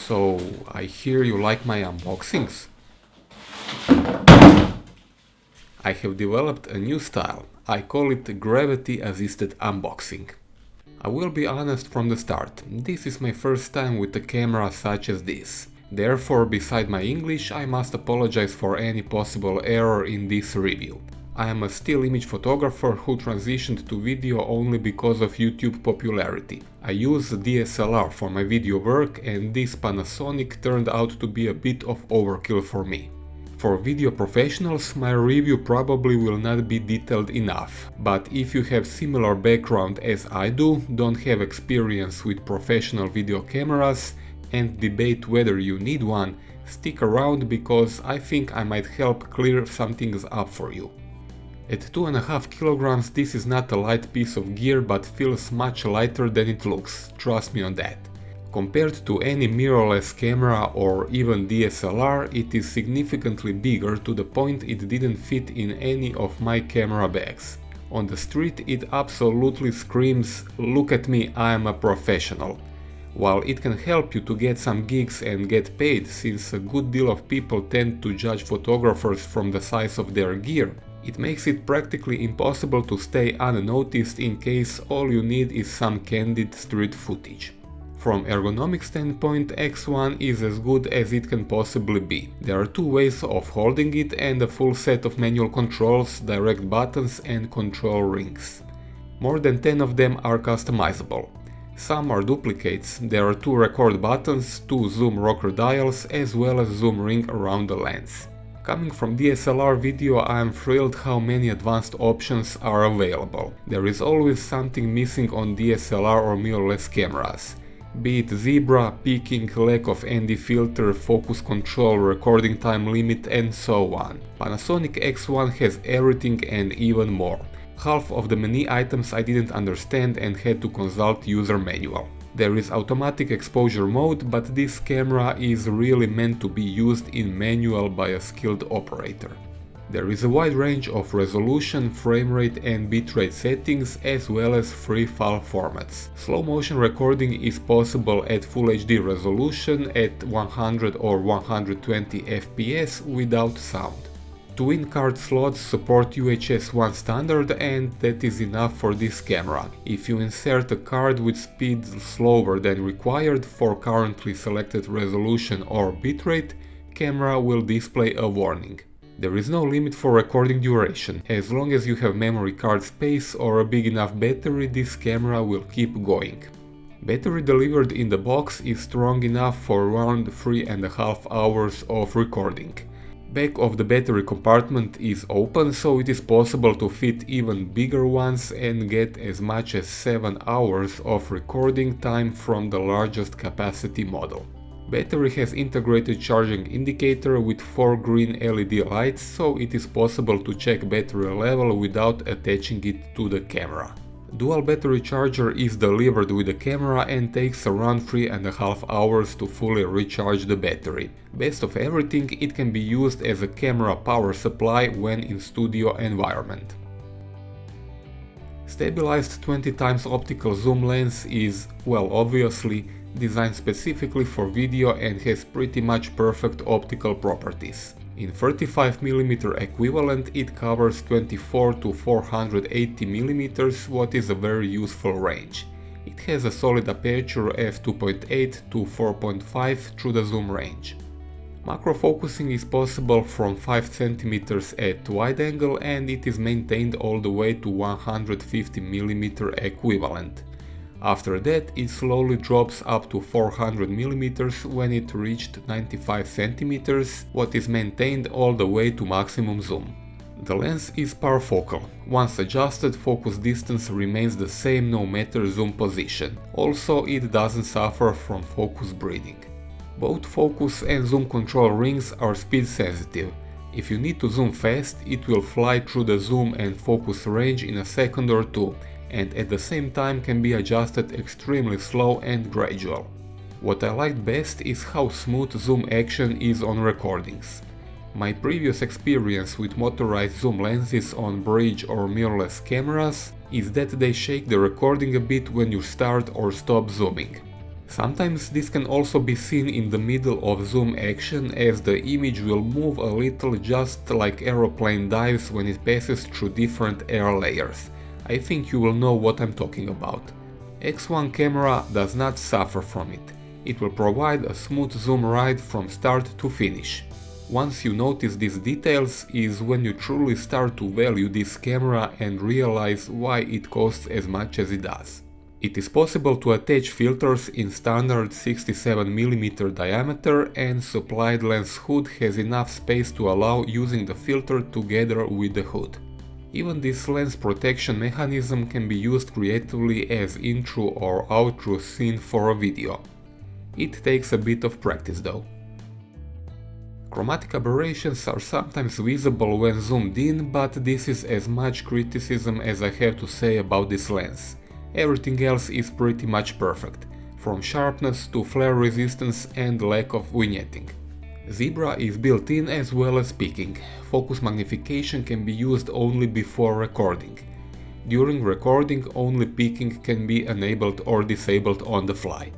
So, I hear you like my unboxings? I have developed a new style. I call it gravity-assisted unboxing. I will be honest from the start, this is my first time with a camera such as this. Therefore, beside my English, I must apologize for any possible error in this review. I am a still image photographer who transitioned to video only because of YouTube popularity. I use DSLR for my video work and this Panasonic turned out to be a bit of overkill for me. For video professionals, my review probably will not be detailed enough, but if you have similar background as I do, don't have experience with professional video cameras, and debate whether you need one, stick around because I think I might help clear some things up for you. At 2.5 kilograms this is not a light piece of gear but feels much lighter than it looks, trust me on that. Compared to any mirrorless camera or even DSLR, it is significantly bigger to the point it didn't fit in any of my camera bags. On the street it absolutely screams, "Look at me, I am a professional." While it can help you to get some gigs and get paid, since a good deal of people tend to judge photographers from the size of their gear, it makes it practically impossible to stay unnoticed in case all you need is some candid street footage. From ergonomic standpoint, X1 is as good as it can possibly be. There are two ways of holding it and a full set of manual controls, direct buttons and control rings. More than 10 of them are customizable. Some are duplicates, there are 2 record buttons, 2 zoom rocker dials as well as zoom ring around the lens. Coming from DSLR video, I am thrilled how many advanced options are available. There is always something missing on DSLR or mirrorless cameras. Be it zebra, peaking, lack of ND filter, focus control, recording time limit and so on. Panasonic X1 has everything and even more. Half of the many items I didn't understand and had to consult user manual. There is automatic exposure mode, but this camera is really meant to be used in manual by a skilled operator. There is a wide range of resolution, frame rate and bitrate settings as well as free file formats. Slow motion recording is possible at Full HD resolution at 100 or 120 fps without sound. Twin card slots support UHS-1 standard and that is enough for this camera. If you insert a card with speed slower than required for currently selected resolution or bitrate, camera will display a warning. There is no limit for recording duration. As long as you have memory card space or a big enough battery, this camera will keep going. Battery delivered in the box is strong enough for around 3.5 hours of recording. Back of the battery compartment is open, so it is possible to fit even bigger ones and get as much as 7 hours of recording time from the largest capacity model. Battery has integrated charging indicator with 4 green LED lights, so it is possible to check battery level without attaching it to the camera. Dual battery charger is delivered with the camera and takes around 3.5 hours to fully recharge the battery. Best of everything, it can be used as a camera power supply when in studio environment. Stabilized 20x optical zoom lens is, well, obviously, designed specifically for video and has pretty much perfect optical properties. In 35mm equivalent it covers 24 to 480mm, what is a very useful range. It has a solid aperture f2.8 to 4.5 through the zoom range. Macro focusing is possible from 5 cm at wide angle and it is maintained all the way to 150mm equivalent. After that it slowly drops up to 400mm when it reached 95 cm, what is maintained all the way to maximum zoom. The lens is parafocal. Once adjusted, focus distance remains the same no matter zoom position. Also, it doesn't suffer from focus breathing. Both focus and zoom control rings are speed sensitive. If you need to zoom fast, it will fly through the zoom and focus range in a second or two, and at the same time can be adjusted extremely slow and gradual. What I liked best is how smooth zoom action is on recordings. My previous experience with motorized zoom lenses on bridge or mirrorless cameras is that they shake the recording a bit when you start or stop zooming. Sometimes this can also be seen in the middle of zoom action, as the image will move a little, just like aeroplane dives when it passes through different air layers. I think you will know what I'm talking about. X1 camera does not suffer from it. It will provide a smooth zoom ride from start to finish. Once you notice these details is when you truly start to value this camera and realize why it costs as much as it does. It is possible to attach filters in standard 67mm diameter, and supplied lens hood has enough space to allow using the filter together with the hood. Even this lens protection mechanism can be used creatively as intro or outro scene for a video. It takes a bit of practice though. Chromatic aberrations are sometimes visible when zoomed in, but this is as much criticism as I have to say about this lens. Everything else is pretty much perfect, from sharpness to flare resistance and lack of vignetting. Zebra is built in as well as peaking. Focus magnification can be used only before recording. During recording, only peaking can be enabled or disabled on the fly.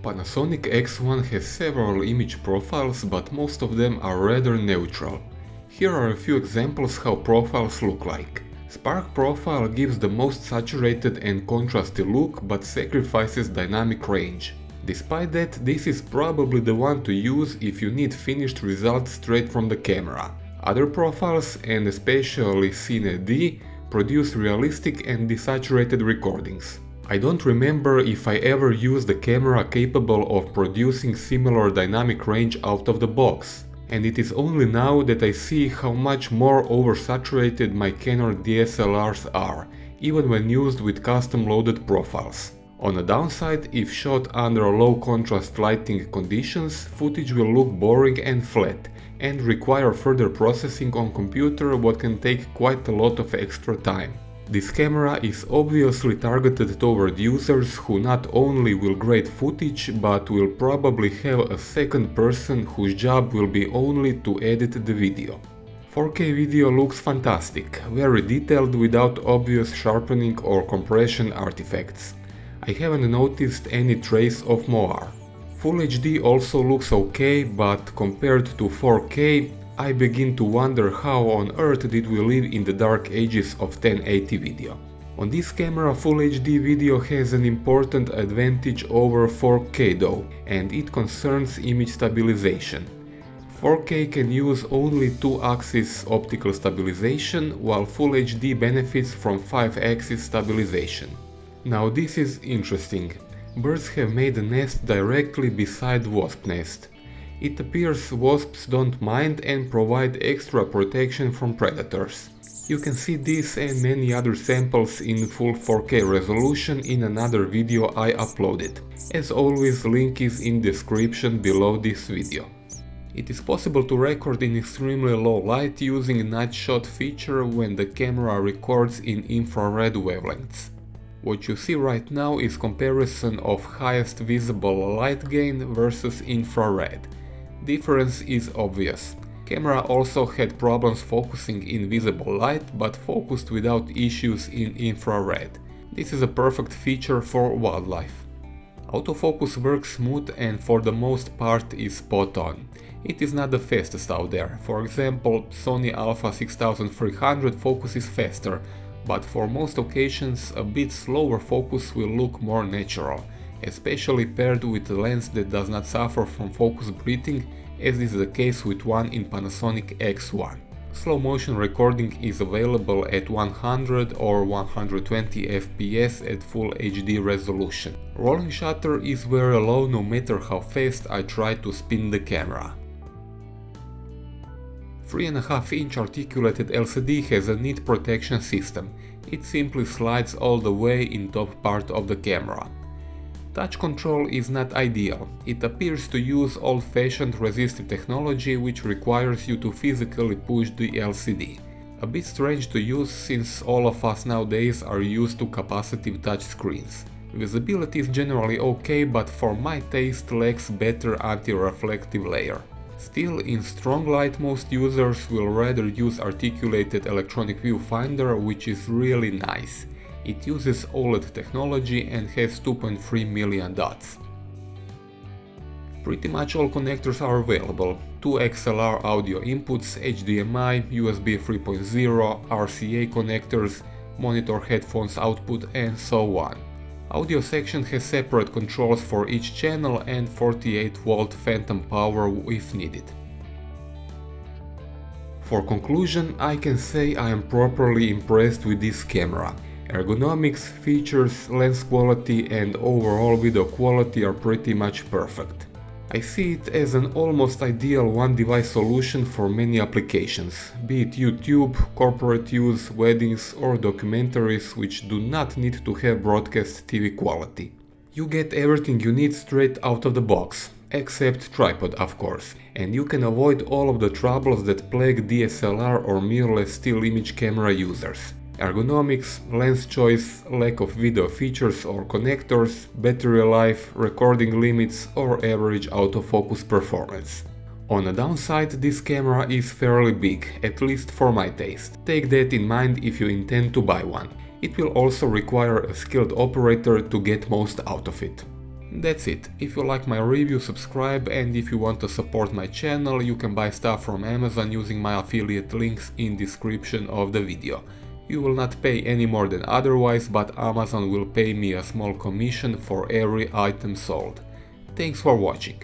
Panasonic X1 has several image profiles, but most of them are rather neutral. Here are a few examples how profiles look like. Spark profile gives the most saturated and contrasty look, but sacrifices dynamic range. Despite that, this is probably the one to use if you need finished results straight from the camera. Other profiles, and especially Cine D, produce realistic and desaturated recordings. I don't remember if I ever used a camera capable of producing similar dynamic range out of the box. And it is only now that I see how much more oversaturated my Canon DSLRs are, even when used with custom loaded profiles. On the downside, if shot under low contrast lighting conditions, footage will look boring and flat, and require further processing on computer, what can take quite a lot of extra time. This camera is obviously targeted toward users who not only will grade footage, but will probably have a second person whose job will be only to edit the video. 4K video looks fantastic, very detailed without obvious sharpening or compression artifacts. I haven't noticed any trace of moire. Full HD also looks okay, but compared to 4K, I begin to wonder how on earth did we live in the dark ages of 1080 video. On this camera, Full HD video has an important advantage over 4K though, and it concerns image stabilization. 4K can use only 2-axis optical stabilization, while Full HD benefits from 5-axis stabilization. Now this is interesting. Birds have made a nest directly beside wasp nest. It appears wasps don't mind and provide extra protection from predators. You can see this and many other samples in full 4K resolution in another video I uploaded. As always, link is in description below this video. It is possible to record in extremely low light using night shot feature when the camera records in infrared wavelengths. What you see right now is comparison of highest visible light gain versus infrared. Difference is obvious. Camera also had problems focusing in visible light, but focused without issues in infrared. This is a perfect feature for wildlife. Autofocus works smooth and for the most part is spot on. It is not the fastest out there. For example, Sony Alpha 6300 focuses faster, but for most occasions a bit slower focus will look more natural, especially paired with a lens that does not suffer from focus breathing, as is the case with one in Panasonic X1. Slow motion recording is available at 100 or 120 fps at full HD resolution. Rolling shutter is very low no matter how fast I try to spin the camera. 3.5-inch articulated LCD has a neat protection system. It simply slides all the way in top part of the camera. Touch control is not ideal. It appears to use old-fashioned resistive technology which requires you to physically push the LCD. A bit strange to use since all of us nowadays are used to capacitive touch screens. Visibility is generally okay, but for my taste lacks better anti-reflective layer. Still, in strong light most users will rather use articulated electronic viewfinder, which is really nice. It uses OLED technology and has 2.3 million dots. Pretty much all connectors are available: 2 XLR audio inputs, HDMI, USB 3.0, RCA connectors, monitor headphones output, and so on. Audio section has separate controls for each channel and 48-volt phantom power if needed. For conclusion, I can say I am properly impressed with this camera. Ergonomics, features, lens quality and overall video quality are pretty much perfect. I see it as an almost ideal one-device solution for many applications, be it YouTube, corporate use, weddings or documentaries which do not need to have broadcast TV quality. You get everything you need straight out of the box, except tripod of course, and you can avoid all of the troubles that plague DSLR or mirrorless still image camera users. Ergonomics, lens choice, lack of video features or connectors, battery life, recording limits or average autofocus performance. On the downside, this camera is fairly big, at least for my taste. Take that in mind if you intend to buy one. It will also require a skilled operator to get most out of it. That's it. If you like my review, subscribe, and if you want to support my channel, you can buy stuff from Amazon using my affiliate links in description of the video. You will not pay any more than otherwise, but Amazon will pay me a small commission for every item sold. Thanks for watching.